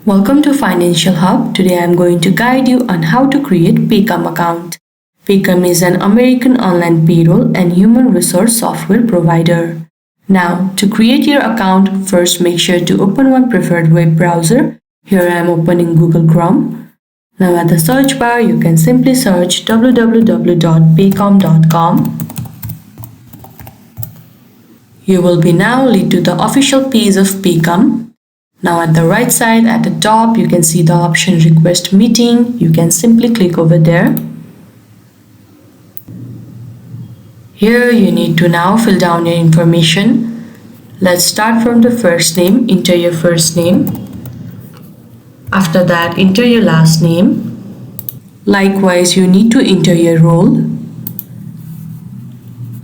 Welcome to Financial Hub. Today I am going to guide you on how to create Paycom account. Paycom is an American online payroll and human resource software provider. Now, to create your account, first make sure to open one preferred web browser. Here I am opening Google Chrome. Now at the search bar, you can simply search www.paycom.com. You will be now lead to the official page of Paycom. Now at the right side at the top, you can see the option request meeting. You can simply click over there. Here you need to now fill down your information. Let's start from the first name. Enter your first name. After that, enter your last name. Likewise, you need to enter your role.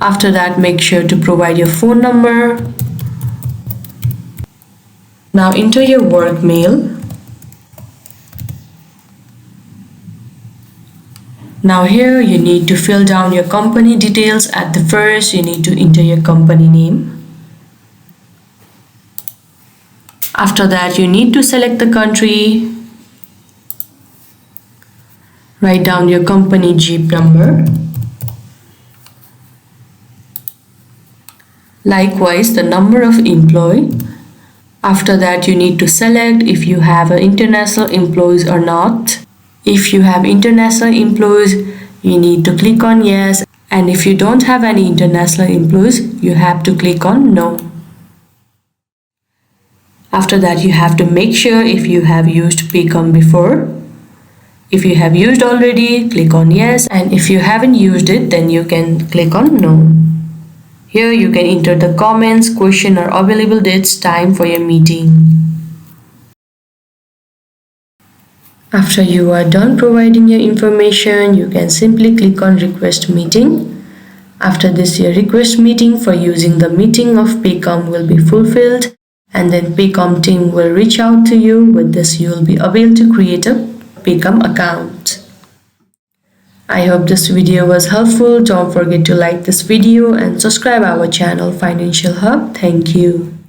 After that, make sure to provide your phone number. Now enter your work mail. Now here you need to fill down your company details. At the first, you need to enter your company name. After that, you need to select the country. Write down your company GIP number. Likewise, the number of employee. After that, you need to select if you have international employees or not. If you have international employees, you need to click on yes. And if you don't have any international employees, you have to click on no. After that, you have to make sure if you have used Paycom before. If you have used already, click on yes. And if you haven't used it, then you can click on no. Here you can enter the comments, question or available dates, time for your meeting. After you are done providing your information, you can simply click on request meeting. After this, your request meeting for using the meeting of Paycom will be fulfilled, and then Paycom team will reach out to you. With this, you will be able to create a Paycom account. I hope this video was helpful. Don't forget to like this video and subscribe our channel Financial Hub. Thank you.